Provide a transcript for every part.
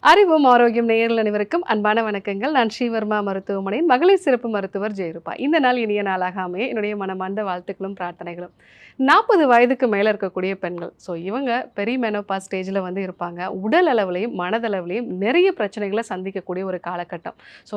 அறிவும் ஆரோக்கியம் நேயர்கள் அனைவருக்கும் அன்பான வணக்கங்கள். நான் ஸ்ரீவர்மா மருத்துவமனையின் மகளிர் சிறப்பு மருத்துவர் ஜெயரூபா. இந்த நாள் இனிய நாளாக அமைய என்னுடைய மனமார்ந்த வாழ்த்துக்களும் பிரார்த்தனைகளும். 40 வயதுக்கு மேல இருக்கக்கூடிய பெண்கள். இவங்க பெரிமெனோபாஸ் ஸ்டேஜ்ல இருப்பாங்க. உடல் அளவிலையும், மனதளவிலையும் நிறைய பிரச்சனைகள சந்திக்கக்கூடிய ஒரு காலகட்டம்.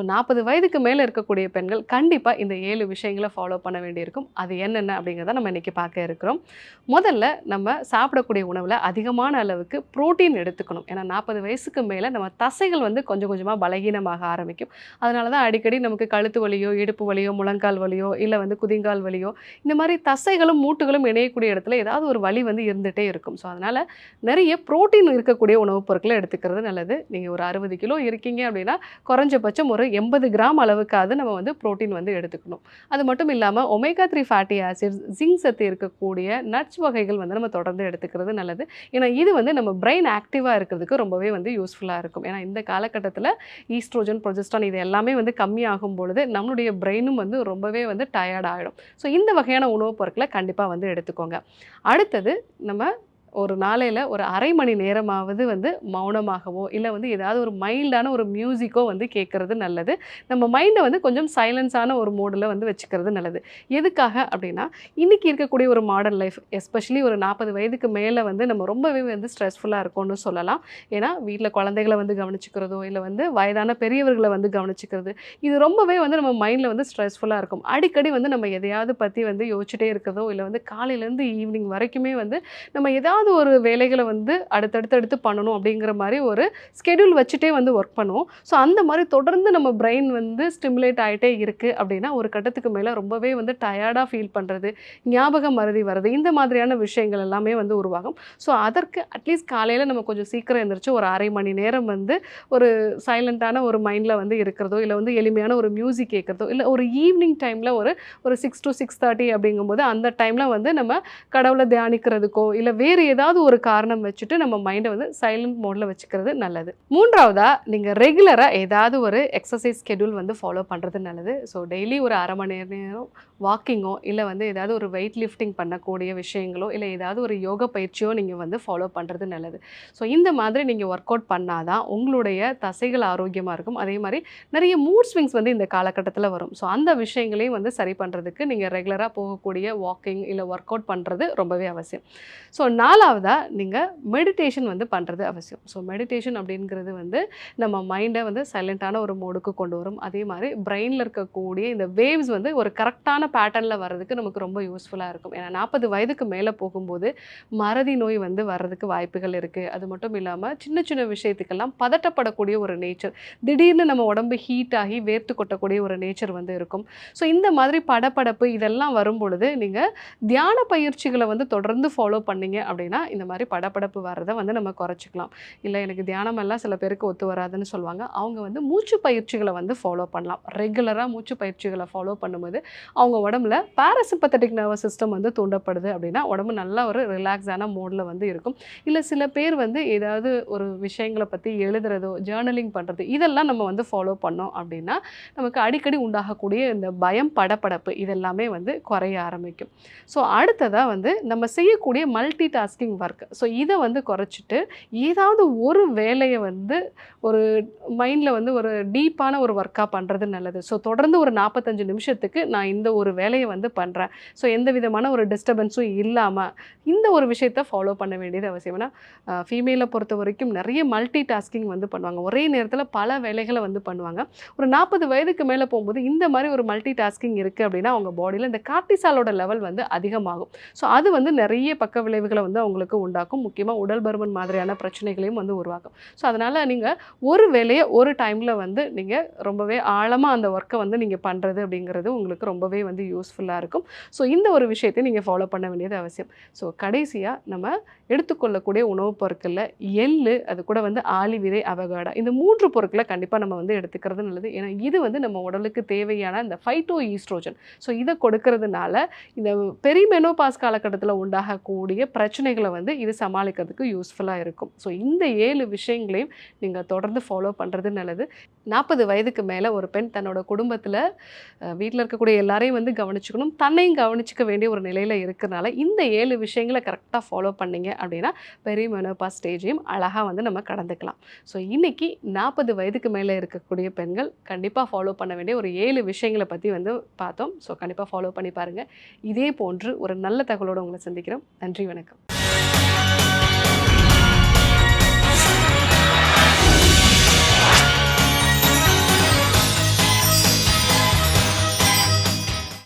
40 வயதுக்கு மேல இருக்கக்கூடிய பெண்கள் கண்டிப்பா இந்த 7 விஷயங்கள ஃபாலோ பண்ண வேண்டியிருக்கும். அது என்னென்ன அப்படிங்கிறத நம்ம இன்னைக்கு பார்க்க இருக்கிறோம். முதல்ல நம்ம சாப்பிடக்கூடிய உணவுல அதிகமான அளவுக்கு புரோட்டீன் எடுத்துக்கணும். ஏன்னா 40 வயசுக்கு மேல நம்ம தசைகள் கொஞ்சம் கொஞ்சமா பலகீனமாக ஆரம்பிக்கும். அதனால தான் அடிக்கடி நமக்கு கழுத்து வலியோ, இடுப்பு வலியோ, முழங்கால் வலியோ, இல்ல குதிங்கால் வலியோ, இந்த மாரி தசைகளும், மூட்டுகளும் இணையக்கூடிய இடத்துல ஏதாவது ஒரு வலி இருந்துட்டே இருக்கும். அதனால நிறைய புரோட்டீன் இருக்கக்கூடிய உணவுப் பொருட்கள எடுத்துக்கிறது நல்லது. நீங்க ஒரு 60 கிலோ இருக்கீங்க அப்படின்னா, குறைஞ்சபட்சம் ஒரு 80 கிராம் அளவுக்காவது நம்ம புரோட்டீன் எடுத்துக்கணும். அது மட்டும் இல்லாம ஒமேகா 3 ஃபேட்டி ஆசிட்ஸ், ஜிங்க் சத்து இருக்கக்கூடிய நட்ஸ் வகைகள் நம்ம தொடர்ந்து எடுத்துக்கிறது நல்லது. ஏன்னா இது நம்ம பிரெயின் ஆக்டிவா இருக்கிறதுக்கு ரொம்பவே யூஸ்ஃபுல்லா இருக்கும். ஏன்னா இந்த காலகட்டத்தில ஈஸ்ட்ரோஜன், புரோஜெஸ்டரான் இது எல்லாமே கம்மியாகும் பொழுது நம்மளுடைய பிரெயினும் ரொம்பவே டயர்ட் ஆயிடும். இந்த வகையான உணவுப் பொருட்கள கண்டிப்பா எடுத்துக்கோங்க. அடுத்தது நம்ம ஒரு நாளையில ஒரு 1/2 மணி நேரமாவது மௌனமாகவோ, இல்ல ஏதாவது ஒரு மைல்டான ஒரு மியூசிக்கோ கேட்கறது நல்லது. நம்ம மைண்ட கொஞ்சம் சைலன்ஸான ஒரு மோடுல வச்சுக்கிறது நல்லது. எதுக்காக அப்படின்னா, இன்னைக்கு இருக்கக்கூடிய ஒரு மாடர்ன் லைஃப் எஸ்பெஷலி ஒரு 40 வயதுக்கு மேல நம்ம ரொம்பவே ஸ்ட்ரெஸ்ஃபுல்லா இருக்கோம்னு சொல்லலாம். ஏன்னா வீட்ல குழந்தைகள கவனிச்சுக்கிறதோ, இல்ல வயதான பெரியவர்கள கவனிச்சுக்கிறது, இது ரொம்பவே நம்ம மைண்ட்ல ஸ்ட்ரெஸ்ஃபுல்லா இருக்கும். அடிக்கடி நம்ம எதையாவது பத்தி யோசிச்சுட்டே இருக்கிறதோ, இல்ல காலையிலேருந்து ஈவினிங் வரைக்குமே நம்ம ஏதாவது ஒரு வேலைகள அடுத்தடுத்து பண்ணணும் அப்படிங்கிற மாரி ஒரு ஸ்கெட்யூல் வச்சுட்டே ஒர்க் பண்ணுவோம். அந்த மாரி தொடர்ந்து நம்ம பிரெயின் ஸ்டிமுலேட் ஆயிட்டே இருக்கு அப்படின்னா, ஒரு கட்டத்துக்கு மேல ரொம்பவே டயர்டா ஃபீல் பண்றது, ஞாபக மறதி வர்றது, இந்த மாதிரியான விஷயங்கள் எல்லாமே உருவாகும். அதற்கு அட்லீஸ்ட் காலையில நம்ம கொஞ்சம் சீக்கிரம் எந்திரிச்சு ஒரு 1/2 மணி நேரம் ஒரு சைலன்ட்டான ஒரு மைண்ட்ல இருக்கிறதோ, இல்ல எளிமையான ஒரு மியூசிக் கேட்கிறதோ, இல்ல ஒரு ஈவினிங் டைம்ல ஒரு ஒரு 6 to 6:30 அப்படிங்கும்போது அந்த டைம்ல நம்ம கடவுள தியானிக்கிறதுக்கோ, இல்ல வேறு ஏதாவது ஒரு காரணம் வச்சுட்டு நம்ம மைண்ட சைலன்ட் மோட்ல வச்சுக்கிறது நல்லது. 3வதா நீங்க ரெகுலரா ஏதாவது ஒரு எக்ஸர்சைஸ் ஸ்கெட்யூல் ஃபாலோ பண்றது நல்லது. டெய்லி ஒரு 1/2 மணி நேரம் வாக்கிங்கோ, இல்ல ஏதாவது ஒரு வெயிட் லிஃப்டிங் பண்ணக்கூடிய விஷயங்களோ, இல்ல ஏதாவது ஒரு யோகா பயிற்சியோ நீங்க ஃபாலோ பண்றது நல்லது. இந்த மாதிரி நீங்க ஒர்க் அவுட் பண்ணாதான் உங்களுடைய தசைகள் ஆரோக்கியமா இருக்கும். அதே மாரி நிறைய மூட் ஸ்விங்ஸ் இந்த காலகட்டத்தில வரும். அந்த விஷயங்களையும் சரி பண்றதுக்கு நீங்க ரெகுலரா போகக்கூடிய வாக்கிங், இல்ல ஒர்க் அவுட் பண்றது ரொம்பவே அவசியம். 4வதா நீங்க மெடிடேஷன் பண்றது அவசியம். மெடிடேஷன் அப்படிங்கிறது நம்ம மைண்ட சைலன்ட்டான ஒரு மோடுக்கு கொண்டு வரும். அதே மாரி பிரெயின்ல இருக்கக்கூடிய இந்த வேவ்ஸ் ஒரு கரெக்ட்டான பேட்டர்ன்ல வர்றதுக்கு நமக்கு ரொம்ப யூஸ்ஃபுல்லா இருக்கும். ஏன்னா 40 வயதுக்கு மேல போகும்போது மறதி நோய் வர்றதுக்கு வாய்ப்புகள் இருக்கு. அது மட்டும் இல்லாம சின்ன சின்ன விஷயத்துக்கெல்லாம் பதட்டப்படக்கூடிய ஒரு நேச்சர், திடீர்னு நம்ம உடம்பு ஹீட் ஆகி வேர்த்து கொட்டக்கூடிய ஒரு நேச்சர் இருக்கும். இந்த மாதிரி படபடப்பு இதெல்லாம் வரும்பொழுது நீங்க தியான பயிற்சிகள தொடர்ந்து ஃபாலோ பண்ணீங்க அப்படின்னா, இந்த மாதிரி படபடப்பு வர்றத நம்ம குறைச்சிக்கலாம். இல்ல எனக்கு தியானம் எல்லாம் சில பேருக்கு ஒத்து வராதுன்னு சொல்லுவாங்க. அவங்க மூச்சு பயிற்சிகள ஃபாலோ பண்ணலாம். ரெகுலரா மூச்சு பயிற்சிகள ஃபாலோ பண்ணும்போது அவங்க உடம்புல பாராசிம்பத்தட்டிக் நர்வஸ் சிஸ்டம் தூண்டப்படுது அப்படின்னா, உடம்பு நல்ல ஒரு ரிலாக்ஸான மோட்ல இருக்கும். இல்ல சில பேர் ஏதாவது ஒரு விஷயங்கள பத்தி எழுதுறதோ, ஜர்னலிங் பண்றது இதெல்லாம் நம்ம ஃபாலோ பண்ணோம் அப்படின்னா, நமக்கு அடிக்கடி உண்டாகக்கூடிய இந்த பயம், படபடப்பு இதெல்லாமே குறைய ஆரம்பிக்கும். அடுத்ததா நம்ம செய்யக்கூடிய மல்டி டாஸ்கிங் ஒர்க். இத குறைச்சிட்டு ஏதாவது ஒரு வேலைய ஒரு மைண்ட்ல ஒரு டீப்பான ஒரு ஒர்க்கா பண்றது நல்லது. தொடர்ந்து ஒரு 45 நிமிஷத்துக்கு நான் இந்த ஒரு வேலைய பண்றேன். எந்த விதமான ஒரு டிஸ்டர்பன்ஸும் இல்லாம இந்த ஒரு விஷயத்த ஃபாலோ பண்ண வேண்டியது அவசியம். ஏன்னா ஃபீமேல பொறுத்தவரைக்கும் நிறைய மல்டி டாஸ்கிங் பண்ணுவாங்க. ஒரே நேரத்துல பல வேலைகள பண்ணுவாங்க. ஒரு 40 வயதுக்கு மேல போகும்போது இந்த மாதிரி ஒரு மல்டி டாஸ்கிங் இருக்கு அப்படின்னா, அவங்க பாடியில இந்த கார்ட்டிசாலோட லெவல் அதிகமாகும். அது நிறைய பக்க விளைவுகள அவங்களுக்கு உண்டாக்கும். முக்கியமா உடல் பருமன் மாதிரியான பிரச்சனைகளையும் உருவாக்கும். அதனால நீங்க ஒரு வேலைய ஒரு டைம்ல நீங்க ரொம்பவே ஆழமா அந்த ஒர்க்க நீங்க பண்றது அப்படிங்கிறது உங்களுக்கு ரொம்பவே யூஸ்ஃபுல்லா இருக்கும். இந்த ஒரு விஷயத்தை நீங்க ஃபாலோ பண்ண வேண்டியது அவசியம். கடைசியா நம்ம எடுத்துக்கொள்ளக்கூடிய உணவுப் பொருட்கள்ல எள்ளு, அது கூட ஆளி விதை, அவகாடா இந்த 3 பொருட்கள கண்டிப்பா நம்ம எடுத்துக்கிறது நல்லது. ஏன்னா இது நம்ம உடலுக்கு தேவையான இந்த ஃபைட்டோ ஈஸ்ட்ரோஜன். இத கொடுக்கறதுனால இந்த பெரிமெனோபாஸ் காலகட்டத்தில உண்டாகக்கூடிய பிரச்சனைகள் பிரச்சனைகளை வந்து இது சமாளிக்கிறதுக்கு யூஸ்ஃபுல்லாக இருக்கும். ஸோ இந்த 7 விஷயங்களையும் நீங்கள் தொடர்ந்து ஃபாலோ பண்ணுறது நல்லது. 40 வயதுக்கு மேலே ஒரு பெண் தன்னோட குடும்பத்தில் வீட்டில் இருக்கக்கூடிய எல்லாரையும் வந்து கவனிச்சுக்கணும், தன்னையும் கவனிச்சிக்க வேண்டிய ஒரு நிலையில் இருக்கிறனால இந்த 7 விஷயங்களை கரெக்டாக ஃபாலோ பண்ணீங்க அப்படின்னா பெரிய மெனோபாஸ் ஸ்டேஜையும் அழகாக வந்து நம்ம கடந்துக்கலாம். ஸோ இன்றைக்கி 40 வயதுக்கு மேலே இருக்கக்கூடிய பெண்கள் கண்டிப்பாக ஃபாலோ பண்ண வேண்டிய ஒரு 7 விஷயங்களை பற்றி வந்து பார்த்தோம். ஸோ கண்டிப்பாக ஃபாலோ பண்ணி பாருங்கள். இதே போன்று ஒரு நல்ல தகவலோடு உங்களை சந்திக்கிறோம். நன்றி, வணக்கம்.